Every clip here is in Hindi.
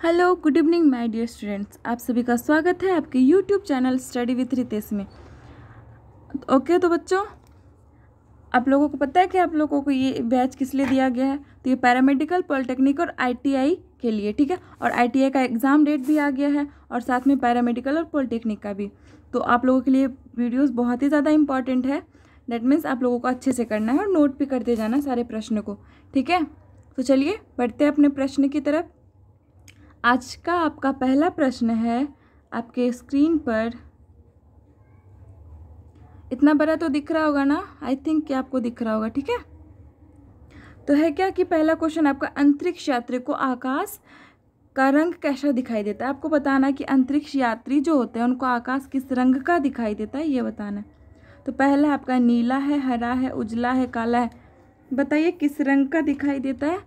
Hello good evening my dear students, आप सभी का स्वागत है आपके YouTube channel study with Ritesh में। ओके तो बच्चों, आप लोगों को पता है कि आप लोगों को ये बैच किस लिए दिया गया है। तो ये पैरामेडिकल, पॉलिटेक्निक और आईटीआई के लिए, ठीक है। और आईटीआई का एग्ज़ाम डेट भी आ गया है और साथ में पैरामेडिकल और पॉलिटेक्निक का भी। तो आप लोगों के लिए वीडियोस बहुत ही ज़्यादा इंपॉर्टेंट है। दैट मीन्स आप लोगों को अच्छे से करना है और नोट भी करते जाना सारे प्रश्न को, ठीक है। तो चलिए बढ़ते हैं अपने प्रश्न की तरफ। आज का आपका पहला प्रश्न है आपके स्क्रीन पर। इतना बड़ा तो दिख रहा होगा ना, आई थिंक कि आपको दिख रहा होगा, ठीक है। तो है क्या कि पहला क्वेश्चन आपका, अंतरिक्ष यात्री को आकाश का रंग कैसा दिखाई देता है। आपको बताना है कि अंतरिक्ष यात्री जो होते हैं उनको आकाश किस रंग का दिखाई देता है, ये बताना है। तो पहला आपका नीला है, हरा है, उजला है, काला है। बताइए किस रंग का दिखाई देता है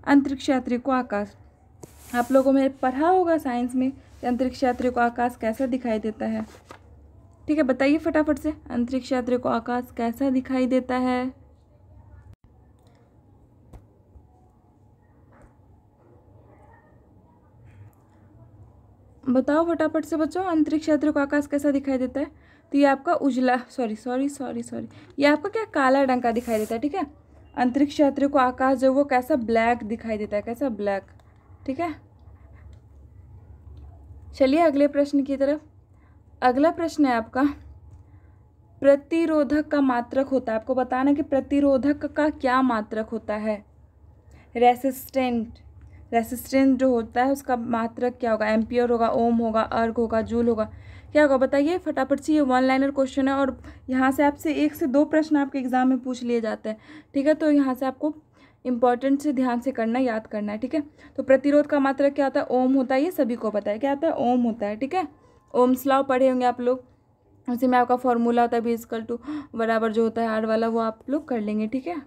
अंतरिक्ष यात्री को आकाश। आप लोगों में पढ़ा होगा साइंस में कि अंतरिक्ष यात्री को आकाश कैसा दिखाई देता है, ठीक है। बताइए फटाफट से, अंतरिक्ष यात्री को आकाश कैसा दिखाई देता है। बताओ फटाफट से बच्चों, अंतरिक्ष यात्री को आकाश कैसा दिखाई देता है। तो ये आपका उजला, सॉरी, ये आपका क्या, काला रंग का दिखाई देता है, ठीक है। अंतरिक्ष यात्री को आकाश जो वो कैसा, ब्लैक दिखाई देता है, कैसा, ब्लैक, ठीक है। चलिए अगले प्रश्न की तरफ। अगला प्रश्न है आपका, प्रतिरोधक का मात्रक होता है। आपको बताना है कि प्रतिरोधक का क्या मात्रक होता है। रेसिस्टेंट जो होता है उसका मात्रक क्या होगा। एम्पियर होगा, ओम होगा, अर्ग होगा, जूल होगा, क्या होगा बताइए फटाफट से। ये वन लाइनर क्वेश्चन है और यहाँ से आपसे 1 से 2 प्रश्न आपके एग्जाम में पूछ लिए जाते हैं, ठीक है। तो यहाँ से आपको इंपॉर्टेंट से ध्यान से करना, याद करना है, ठीक है। तो प्रतिरोध का मात्रक क्या होता है, ओम होता है। ये सभी को पता है क्या होता है, ओम होता है, ठीक है। ओम्स लॉ पढ़े होंगे आप लोग, उसी में आपका फॉर्मूला होता है V = बराबर जो होता है R वाला, वो आप लोग कर लेंगे, ठीक है।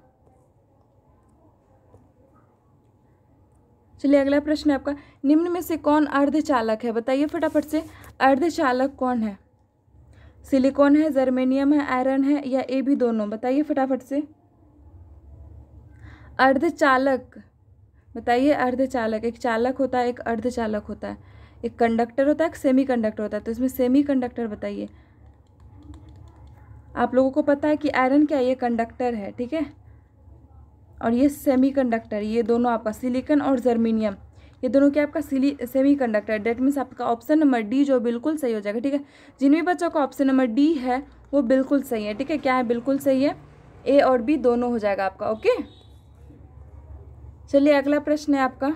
चलिए अगला प्रश्न है आपका, निम्न में से कौन अर्धचालक है। बताइए फटाफट से, अर्धचालक कौन है। सिलिकॉन है, जर्मेनियम है, आयरन है, या ए भी दोनों। बताइए फटाफट से। अर्धचालक बताइए, अर्धचालक एक चालक होता है, एक अर्धचालक होता है, एक कंडक्टर होता है, एक सेमी कंडक्टर होता है। तो इसमें सेमी कंडक्टर बताइए। आप लोगों को पता है कि आयरन क्या है, ये कंडक्टर है, ठीक है। और ये सेमी कंडक्टर, ये दोनों आपका सिलिकॉन और जर्मेनियम, ये दोनों क्या आपका सेमी कंडक्टर। डेट मीन्स आपका ऑप्शन नंबर डी जो बिल्कुल सही हो जाएगा, ठीक है। जिन भी बच्चों का ऑप्शन नंबर डी है वो बिल्कुल सही है, ठीक है। क्या है, बिल्कुल सही है, ए और बी दोनों हो जाएगा आपका, ओके। चलिए अगला प्रश्न है आपका,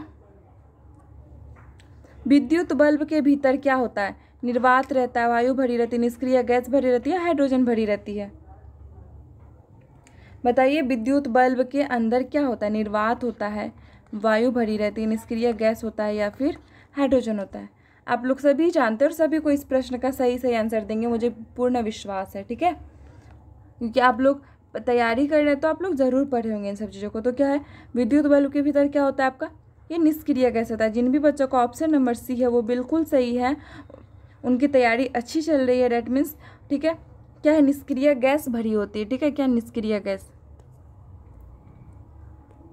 विद्युत बल्ब के भीतर क्या होता है। निर्वात रहता है, वायु भरी रहती है, निष्क्रिय गैस भरी रहती है, हाइड्रोजन भरी रहती है। बताइए विद्युत बल्ब के अंदर क्या होता है। निर्वात होता है, वायु भरी रहती है, निष्क्रिय गैस होता है, या फिर हाइड्रोजन होता है। आप लोग सभी जानते हैं और सभी को इस प्रश्न का सही आंसर देंगे, मुझे पूर्ण विश्वास है, ठीक है। क्योंकि आप लोग तैयारी कर रहे हैं तो आप लोग ज़रूर पढ़े होंगे इन सब चीज़ों को। तो क्या है, विद्युत बल्ब के भीतर क्या होता है आपका, ये निष्क्रिय गैस होता है। जिन भी बच्चों का ऑप्शन नंबर सी है वो बिल्कुल सही है, उनकी तैयारी अच्छी चल रही है, डेट मीन्स, ठीक है। क्या है, निष्क्रिय गैस भरी होती है, ठीक है। क्या, निष्क्रिय गैस।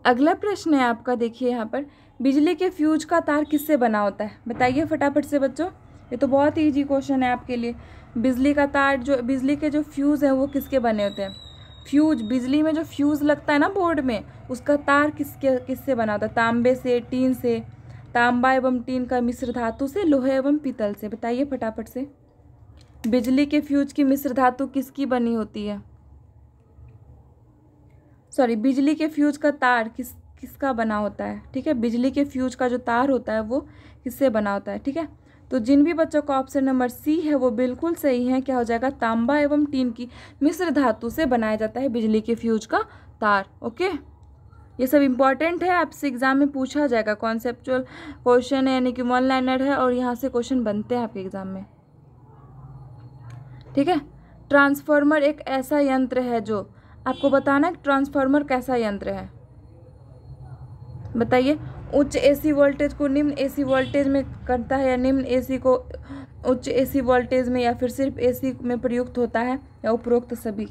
अगला प्रश्न है आपका, देखिए यहाँ पर, बिजली के फ्यूज का तार किससे बना होता है। बताइए फटाफट से बच्चों, ये तो बहुत ही ईजी क्वेश्चन है आपके लिए। बिजली का तार, जो बिजली के जो फ्यूज़ हैं वो किसके बने होते हैं। फ्यूज, बिजली में जो फ्यूज़ लगता है ना बोर्ड में, उसका तार किससे बना होता है। तांबे से, टीन से, तांबा एवं टीन का मिश्र धातु से, लोहे एवं पीतल से। बताइए फटाफट से, बिजली के फ्यूज की मिश्र धातु किसकी बनी होती है। सॉरी, बिजली के फ्यूज का तार किसका बना होता है, ठीक है। बिजली के फ्यूज का जो तार होता है वो किससे बना होता है, ठीक है। तो जिन भी बच्चों का ऑप्शन नंबर सी है वो बिल्कुल सही है। क्या हो जाएगा, तांबा एवं टीन की मिश्र धातु से बनाया जाता है बिजली के फ्यूज का तार, ओके। ये सब इंपॉर्टेंट है, आपसे एग्जाम में पूछा जाएगा, कॉन्सेप्चुअल क्वेश्चन है, यानी कि वन लाइनर है और यहाँ से क्वेश्चन बनते हैं आपके एग्जाम में, ठीक है। ट्रांसफार्मर एक ऐसा यंत्र है जो, आपको बताना है ट्रांसफार्मर कैसा यंत्र है। बताइए, उच्च एसी वोल्टेज को निम्न एसी वोल्टेज में करता है, या निम्न एसी को उच्च एसी वोल्टेज में, या फिर सिर्फ एसी में प्रयुक्त होता है, या उपरोक्त सभी।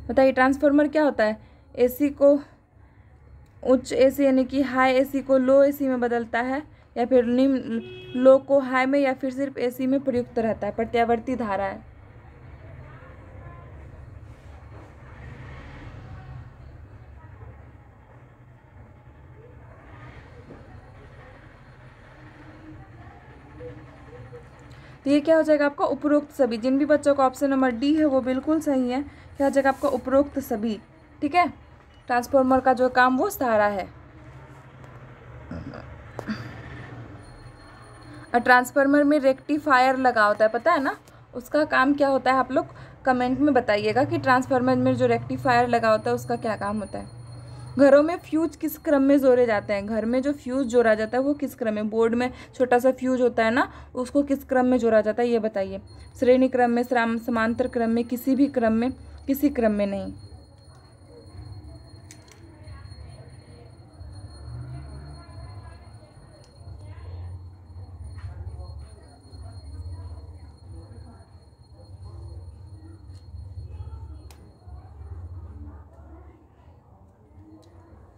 बताइए ट्रांसफार्मर क्या होता है, एसी को उच्च एसी यानी कि हाई एसी को लो एसी में बदलता है, या फिर निम्न लो को हाई में, या फिर सिर्फ एसी में प्रयुक्त रहता है? प्रत्यावर्ती धारा है। तो ये क्या हो जाएगा आपका? उपरोक्त सभी। जिन भी बच्चों का ऑप्शन नंबर डी है वो बिल्कुल सही है। क्या हो जाएगा आपका? उपरोक्त सभी। ठीक है, ट्रांसफार्मर का जो काम वो सारा है। और ट्रांसफार्मर में रेक्टिफायर लगा होता है, पता है ना? उसका काम क्या होता है? आप लोग कमेंट में बताइएगा कि ट्रांसफार्मर में जो रेक्टिफायर लगा होता है उसका क्या काम होता है। घरों में फ्यूज किस क्रम में जोड़े जाते हैं? घर में जो फ्यूज जोड़ा जाता है वो किस क्रम में? बोर्ड में छोटा सा फ्यूज होता है ना, उसको किस क्रम में जोड़ा जाता है ये बताइए। श्रेणी क्रम में, समांतर क्रम में, किसी भी क्रम में, किसी क्रम में नहीं।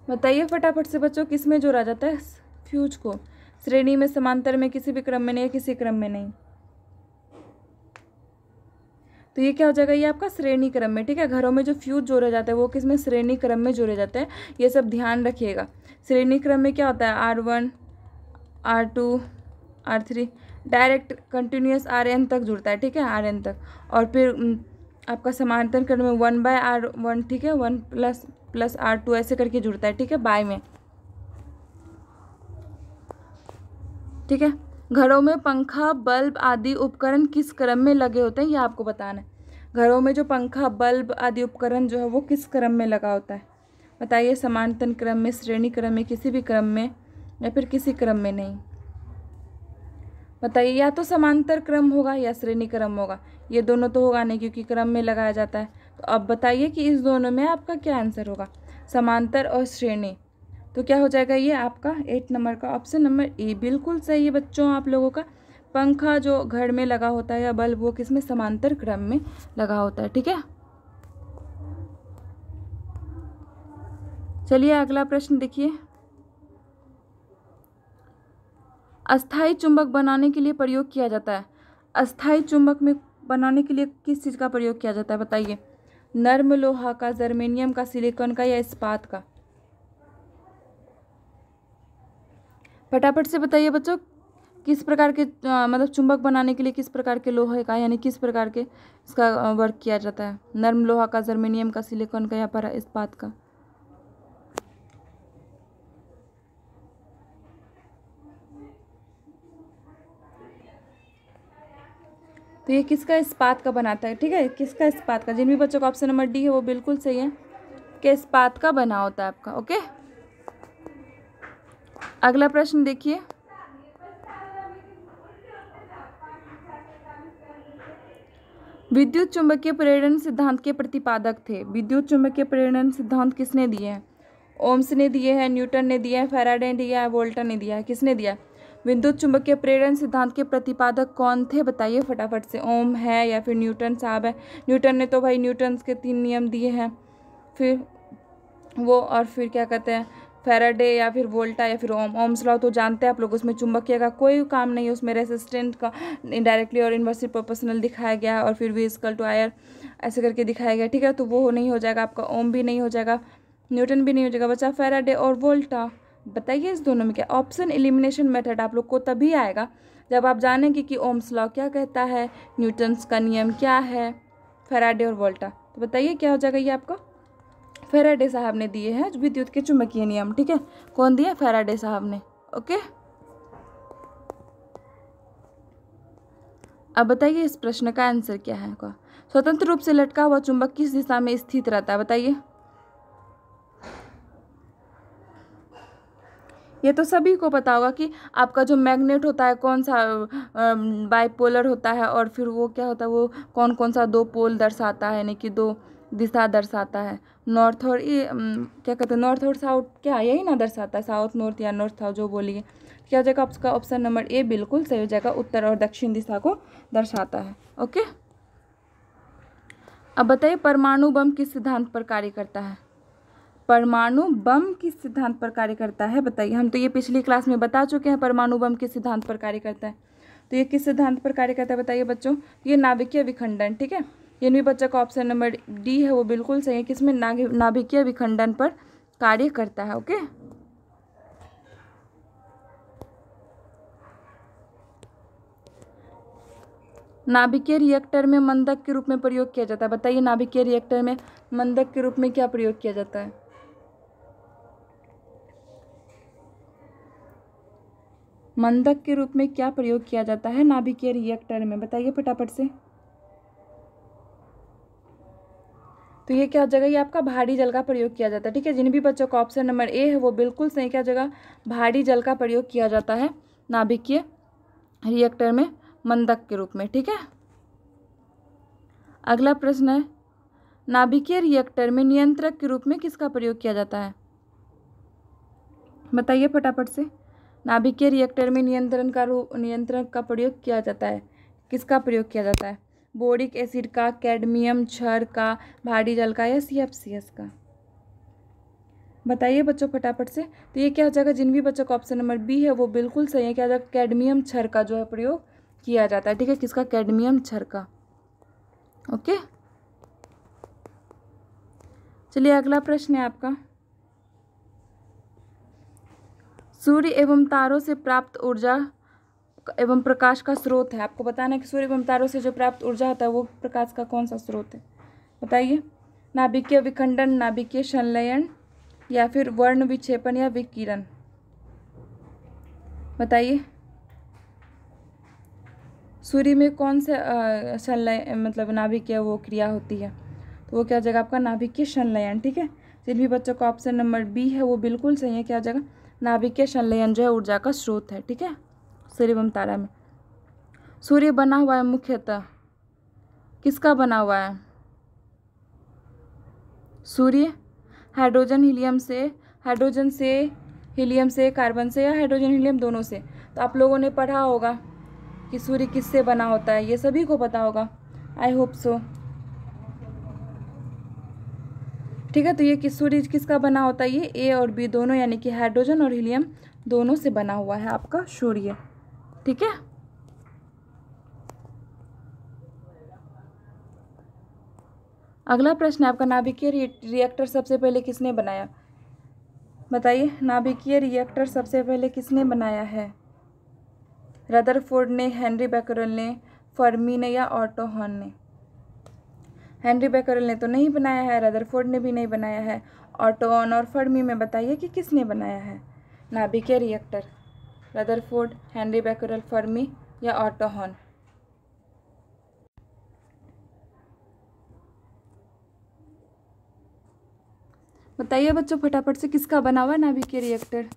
बताइए फटाफट से बच्चों, किस में जोड़ा जाता है फ्यूज को? श्रेणी में, समांतर में, किसी भी क्रम में नहीं, किसी क्रम में नहीं। तो ये क्या हो जाएगा? ये आपका श्रेणी क्रम में। ठीक है, घरों में जो फ्यूज जोड़े जाते हैं वो किस में? श्रेणी क्रम में जोड़े जाते हैं। ये सब ध्यान रखिएगा। श्रेणी क्रम में क्या होता है? R1, R2, R3 direct continuous Rn तक जुड़ता है। ठीक है, Rn तक। और फिर आपका समांतर क्रम में 1/R1, ठीक है, 1 प्लस R2 ऐसे करके जुड़ता है। ठीक है, बाय में। ठीक है, घरों में पंखा, बल्ब आदि उपकरण किस क्रम में लगे होते हैं ये आपको बताना है। घरों में जो पंखा, बल्ब आदि उपकरण जो है वो किस क्रम में लगा होता है? बताइए। समांतर क्रम में, श्रेणी क्रम में, किसी भी क्रम में, या फिर किसी क्रम में नहीं? बताइए। या तो समांतर क्रम होगा या श्रेणी क्रम होगा, ये दोनों तो होगा नहीं क्योंकि क्रम में लगाया जाता है। तो अब बताइए कि इस दोनों में आपका क्या आंसर होगा? समांतर और श्रेणी। तो क्या हो जाएगा? ये आपका 8 नंबर का ऑप्शन नंबर ए बिल्कुल सही है बच्चों आप लोगों का। पंखा जो घर में लगा होता है या बल्ब, वो किस में? समांतर क्रम में लगा होता है। ठीक है, चलिए अगला प्रश्न देखिए। अस्थाई चुंबक बनाने के लिए प्रयोग किया जाता है। अस्थाई चुंबक में बनाने के लिए किस चीज़ का प्रयोग किया जाता है? बताइए। नर्म लोहा का, जर्मेनियम का, सिलिकॉन का, या इस्पात का? फटाफट से बताइए बच्चों। किस प्रकार के मतलब चुंबक बनाने के लिए किस प्रकार के लोहे का, यानी किस प्रकार के इसका वर्क किया जाता है? नर्म लोहा का, जर्मेनियम का, सिलिकॉन का, या पर इस्पात का? तो ये किसका? इस्पात का बनाता है। ठीक है, किसका? इस्पात का। जिन भी बच्चों का ऑप्शन नंबर डी है वो बिल्कुल सही है कि इस्पात का बना होता है आपका। ओके, अगला प्रश्न देखिए। विद्युत चुंबकीय प्रेरण सिद्धांत के प्रतिपादक थे। विद्युत चुंबकीय प्रेरण सिद्धांत किसने दिए हैं? ओम्स ने दिए हैं, न्यूटन ने दिया है, फैराडे ने दिया है, वोल्टा ने दिया है? किसने दिया? विद्युत चुंबकीय प्रेरण सिद्धांत के प्रतिपादक कौन थे? बताइए फटाफट से। ओम है या फिर न्यूटन साहब है? न्यूटन ने तो भाई न्यूटन के 3 नियम दिए हैं, फिर वो, और फिर क्या कहते हैं, फैराडे या फिर वोल्टा या फिर ओम्स लॉ तो जानते हैं आप लोग। उसमें चुंबकीय का कोई काम नहीं है, उसमें रेसिस्टेंट का इनडायरेक्टली और इन्वर्सली प्रोपोर्शनल दिखाया गया है, और फिर V = आयर ऐसे करके दिखाया गया। ठीक है, तो वो नहीं हो जाएगा आपका। ओम भी नहीं हो जाएगा, न्यूटन भी नहीं हो जाएगा, बचा फैराडे और वोल्टा। बताइए इस दोनों में क्या? ऑप्शन एलिमिनेशन मेथड आप लोग को तभी आएगा जब आप जानेंगे कि ओम्स लॉ क्या कहता है, न्यूटन्स का नियम क्या है, फैराडे और वोल्टा। तो बताइए क्या हो जाएगा ये आपका? फैराडे साहब ने दिए हैं विद्युत के चुंबकीय नियम। ठीक है, कौन दिया? फैराडे साहब ने। ओके, अब बताइए इस प्रश्न का आंसर क्या है? स्वतंत्र रूप से लटका हुआ चुंबक किस दिशा में स्थित रहता है? बताइए। ये तो सभी को पता होगा कि आपका जो मैग्नेट होता है कौन सा बाइपोलर होता है, और फिर वो क्या होता है, वो कौन कौन सा 2 पोल दर्शाता है, यानी कि 2 दिशा दर्शाता है। नॉर्थ और क्या कहते हैं, नॉर्थ और साउथ, क्या यही ना दर्शाता है? साउथ नॉर्थ या नॉर्थ साउथ जो बोलिए। क्या हो जाएगा आपका? ऑप्शन नंबर ए बिल्कुल सही हो जाएगा, उत्तर और दक्षिण दिशा को दर्शाता है। ओके, अब बताइए परमाणु बम किस सिद्धांत पर कार्य करता है? परमाणु बम किस सिद्धांत पर कार्य करता है बताइए। हम तो ये पिछली क्लास में बता चुके हैं परमाणु बम किस सिद्धांत पर कार्य करता है। तो ये किस सिद्धांत पर कार्य करता है बताइए बच्चों। ये नाभिकीय विखंडन, ठीक है। इन भी बच्चों का ऑप्शन नंबर डी है वो बिल्कुल सही है, किसमें नाभिकीय विखंडन पर कार्य करता है। ओके, नाभिकीय रिएक्टर में मंदक के रूप में प्रयोग किया जाता है। बताइए नाभिकीय रिएक्टर में मंदक के रूप में क्या प्रयोग किया जाता है। मंदक के रूप में क्या प्रयोग किया जाता है नाभिकीय रिएक्टर में, बताइए फटाफट से। तो ये क्या हो जाएगा, ये आपका भारी जल का प्रयोग किया जाता है, ठीक है। जिन भी बच्चों का ऑप्शन नंबर ए है वो बिल्कुल सही, क्या जगह भारी जल का प्रयोग किया जाता है नाभिकीय रिएक्टर में मंदक के रूप में, ठीक है। अगला प्रश्न है, नाभिकीय रिएक्टर में नियंत्रक के रूप में किसका प्रयोग किया जाता है, बताइए फटाफट से। नाभिकीय रिएक्टर में नियंत्रण का प्रयोग किया जाता है, किसका प्रयोग किया जाता है, बोरिक एसिड का, कैडमियम क्षार का, भारी जल का या CFCS का, बताइए बच्चों फटाफट से। तो ये क्या हो जाएगा, जिन भी बच्चों का ऑप्शन नंबर बी है वो बिल्कुल सही है, क्या हो जाएगा, कैडमियम क्षार का जो है प्रयोग किया जाता है, ठीक है। किसका, कैडमियम क्षार का। ओके, चलिए अगला प्रश्न है आपका, सूर्य एवं तारों से प्राप्त ऊर्जा एवं प्रकाश का स्रोत है। आपको बताना है कि सूर्य एवं तारों से जो प्राप्त ऊर्जा होता है वो प्रकाश का कौन सा स्रोत है, बताइए। नाभिकीय विखंडन, नाभिकीय संलयन या फिर वर्ण विक्षेपण या विकिरण, बताइए। सूर्य में कौन से संलयन मतलब नाभिकीय वो क्रिया होती है, तो वो क्या हो जाएगा आपका नाभिकीय संलयन, ठीक है। जिन भी बच्चों का ऑप्शन नंबर बी है वो बिल्कुल सही है, क्या हो जाएगा नाभिकीय संलयन जो है ऊर्जा का स्रोत है, ठीक है। सूर्य एवं तारा में सूर्य बना हुआ है मुख्यतः किसका बना हुआ है, सूर्य हाइड्रोजन से, हीलियम से, कार्बन से या हाइड्रोजन हीलियम दोनों से। तो आप लोगों ने पढ़ा होगा कि सूर्य किससे बना होता है, ये सभी को पता होगा, आई होप सो, ठीक है। तो ये सूर्य किसका बना होता है, ये ए और बी दोनों यानी कि हाइड्रोजन और हीलियम दोनों से बना हुआ है आपका सूर्य, ठीक है। अगला प्रश्न है आपका, नाभिकीय रिएक्टर सबसे पहले किसने बनाया, बताइए। नाभिकीय रिएक्टर सबसे पहले किसने बनाया है, रदरफोर्ड ने, हेनरी बैकरल ने, फर्मी ने या ऑटो हॉर्न ने। हेनरी बैकरल ने तो नहीं बनाया है, रदरफोर्ड ने भी नहीं बनाया है, ऑटो हॉर्न और फर्मी में बताइए कि किसने बनाया है नाभिकीय reactor, Rutherford, Henry Becquerel, Fermi या ऑटो हॉर्न। बताइए बच्चों फटाफट से, किसका बना हुआ है नाभिकीय रिएक्टर।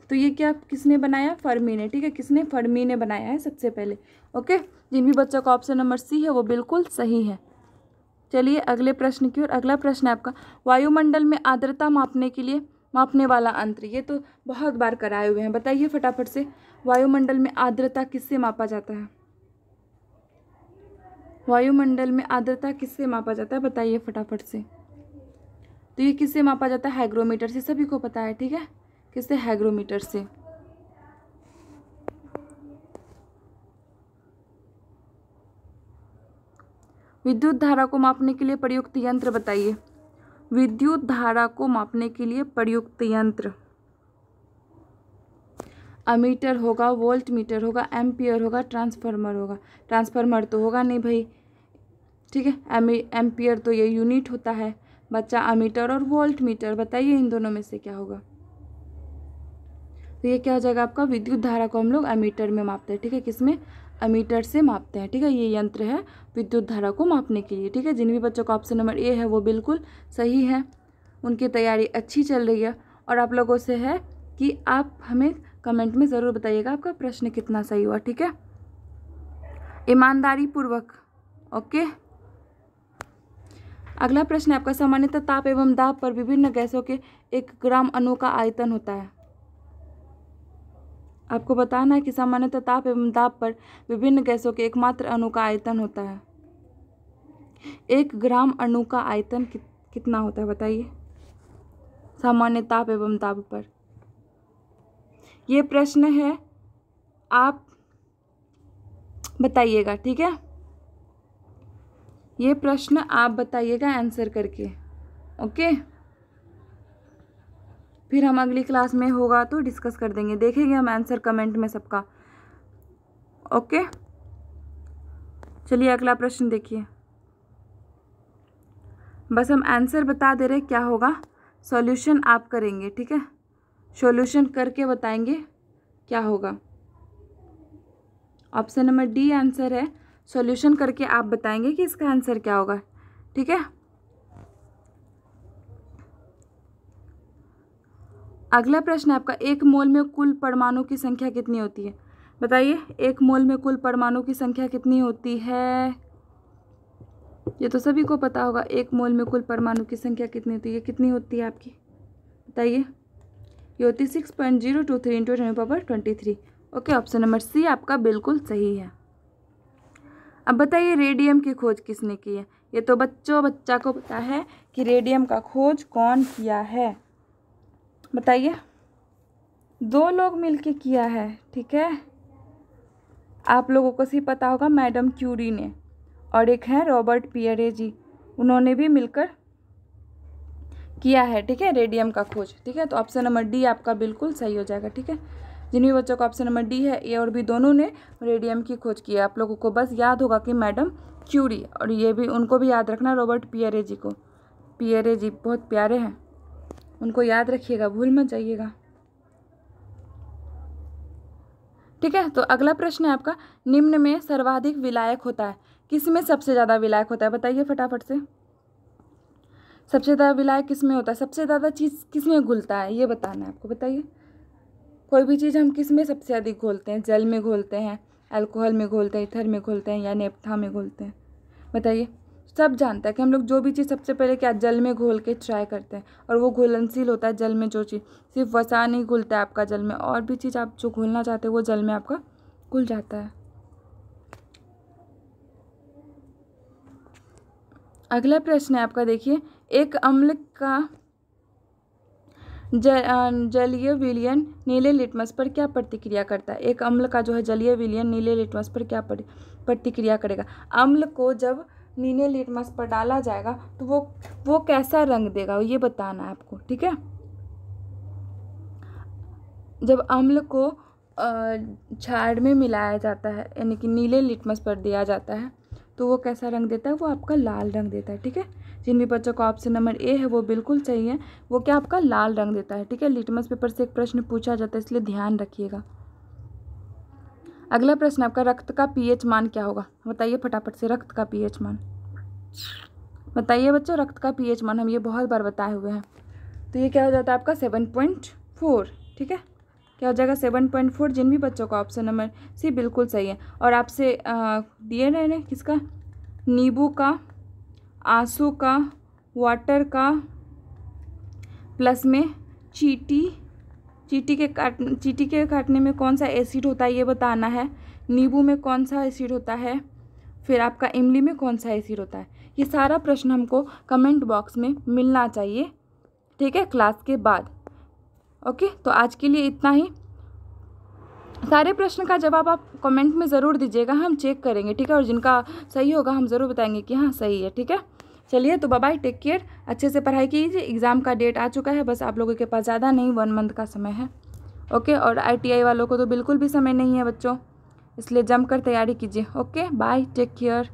तो ये क्या किसने बनाया, फर्मी ने, ठीक है। किसने, फर्मी ने बनाया है सबसे पहले। ओके, जिन भी बच्चों का ऑप्शन नंबर सी है वो बिल्कुल सही है। चलिए अगले प्रश्न की ओर। अगला प्रश्न है आपका, वायुमंडल में आर्द्रता मापने के लिए मापने वाला यंत्र, ये तो बहुत बार कराए हुए हैं, बताइए फटाफट से। वायुमंडल में आर्द्रता किससे मापा जाता है, वायुमंडल में आर्द्रता किससे मापा जाता है, बताइए फटाफट से। तो ये किससे मापा जाता है, हाइग्रोमीटर से, सभी को पता है, ठीक है। किससे, हाइग्रोमीटर से। विद्युत धारा को मापने के लिए प्रयुक्त यंत्र बताइए, विद्युत धारा को मापने के लिए प्रयुक्त यंत्र। अमीटर होगा, वोल्ट मीटर होगा, एम्पियर होगा, ट्रांसफार्मर होगा। ट्रांसफार्मर तो होगा नहीं भाई, ठीक है। एम्पियर तो ये यूनिट होता है बच्चा, अमीटर और वोल्ट मीटर, बताइए इन दोनों में से क्या होगा। तो ये क्या हो जाएगा आपका, विद्युत धारा को हम लोग एमीटर में मापते हैं, ठीक है। किसमें, एमीटर से मापते हैं, ठीक है। ये यंत्र है विद्युत धारा को मापने के लिए, ठीक है। जिन भी बच्चों का ऑप्शन नंबर ए है वो बिल्कुल सही है, उनकी तैयारी अच्छी चल रही है। और आप लोगों से है कि आप हमें कमेंट में ज़रूर बताइएगा आपका प्रश्न कितना सही हुआ, ठीक है, ईमानदारी पूर्वक। ओके, अगला प्रश्न है आपका, सामान्यतः ताप एवं दाब पर विभिन्न गैसों के 1 ग्राम अणु का आयतन होता है। आपको बताना है कि सामान्यतः ताप एवं दाब पर विभिन्न गैसों के एकमात्र अणु का आयतन होता है। 1 ग्राम अणु का आयतन कितना होता है, बताइए। सामान्य ताप एवं दाब पर। ये प्रश्न है, आप बताइएगा, ठीक है। ये प्रश्न आप बताइएगा आंसर करके, ओके। फिर हम अगली क्लास में होगा तो डिस्कस कर देंगे, देखेंगे हम आंसर कमेंट में सबका, ओके। चलिए अगला प्रश्न देखिए। बस हम आंसर बता दे रहे क्या होगा, सॉल्यूशन आप करेंगे, ठीक है। सॉल्यूशन करके बताएंगे क्या होगा। ऑप्शन नंबर डी आंसर है, सॉल्यूशन करके आप बताएंगे कि इसका आंसर क्या होगा, ठीक है। अगला प्रश्न आपका, एक मोल में कुल परमाणु की संख्या कितनी होती है? बताइए, एक मोल में कुल परमाणु की संख्या कितनी होती है? ये तो सभी को पता होगा, एक मोल में कुल परमाणु की संख्या कितनी होती है, कितनी होती है आपकी, बताइए। ये होती है 6.023 into 10⁻23। Okay, option number C आपका बिल्कुल सही है। अब बताइए, रेडियम की खोज किसने की है? ये तो बच्चा को पता है कि रेडियम का खोज कौन किया है, बताइए। 2 लोग मिलके किया है, ठीक है। आप लोगों को सिर्फ पता होगा मैडम क्यूरी ने, और एक है रॉबर्ट पियरे जी, उन्होंने भी मिलकर किया है, ठीक है, रेडियम का खोज, ठीक है। तो ऑप्शन नंबर डी आपका बिल्कुल सही हो जाएगा, ठीक है। जिन भी बच्चों का ऑप्शन नंबर डी है, ए और बी दोनों ने रेडियम की खोज की है। आप लोगों को बस याद होगा कि मैडम क्यूरी, और ये भी उनको भी याद रखना, रॉबर्ट पियरे जी को। पियरे जी बहुत प्यारे हैं, उनको याद रखिएगा, भूल मत जाइएगा, ठीक है। तो अगला प्रश्न है आपका, निम्न में सर्वाधिक विलायक होता है, किसमें सबसे ज़्यादा विलायक होता है? बताइए फटाफट से, सबसे ज़्यादा विलायक किसमें होता है? सबसे ज़्यादा चीज़ किसमें घुलता है, ये बताना है आपको, बताइए। कोई भी चीज़ हम किस में सबसे अधिक घोलते हैं? जल में घोलते हैं, अल्कोहल में घोलते हैं, ईथर में घोलते हैं, या नेप्था में घोलते हैं? बताइए। सब जानता है कि हम लोग जो भी चीज़ सबसे पहले क्या जल में घोल के ट्राई करते हैं, और वो घुलनशील होता है जल में। जो चीज़ सिर्फ वसा नहीं घुलता है आपका जल में, और भी चीज़ आप जो घोलना चाहते हैं वो जल में आपका घुल जाता है। अगला प्रश्न है आपका, देखिए, एक अम्ल का जलीय विलयन नीले लिटमस पर क्या प्रतिक्रिया करता है? एक अम्ल का जो है जलीय विलयन नीले लिटमस पर क्या प्रतिक्रिया करेगा? अम्ल को जब नीले लिटमस पर डाला जाएगा तो वो कैसा रंग देगा, ये बताना है आपको, ठीक है। जब अम्ल को छाड़ में मिलाया जाता है, यानी कि नीले लिटमस पर दिया जाता है, तो वो कैसा रंग देता है? वो आपका लाल रंग देता है, ठीक है। जिन भी बच्चों का ऑप्शन नंबर ए है वो बिल्कुल सही है, वो क्या आपका लाल रंग देता है, ठीक है। लिटमस पेपर से एक प्रश्न पूछा जाता है, इसलिए ध्यान रखिएगा। अगला प्रश्न आपका, रक्त का पीएच मान क्या होगा? बताइए फटाफट से, रक्त का पीएच मान बताइए बच्चों, रक्त का पीएच मान हम ये बहुत बार बताए हुए हैं। तो ये क्या हो जाता है आपका 7.4, ठीक है। क्या हो जाएगा 7.4। जिन भी बच्चों का ऑप्शन नंबर सी बिल्कुल सही है। और आपसे दिए रहे किसका, नींबू का, आंसू का, वाटर का, प्लस में चींटी के काटने में कौन सा एसिड होता है ये बताना है। नींबू में कौन सा एसिड होता है, फिर आपका इमली में कौन सा एसिड होता है। ये सारा प्रश्न हमको कमेंट बॉक्स में मिलना चाहिए, ठीक है, क्लास के बाद। ओके, तो आज के लिए इतना ही। सारे प्रश्न का जवाब आप कमेंट में ज़रूर दीजिएगा, हम चेक करेंगे, ठीक है। और जिनका सही होगा हम ज़रूर बताएंगे कि हाँ सही है, ठीक है। चलिए, तो बाय बाय, टेक केयर, अच्छे से पढ़ाई कीजिए। एग्ज़ाम का डेट आ चुका है, बस आप लोगों के पास ज़्यादा नहीं 1 मंथ का समय है, ओके। और ITI वालों को तो बिल्कुल भी समय नहीं है बच्चों, इसलिए जमकर तैयारी कीजिए। Okay, bye, take care.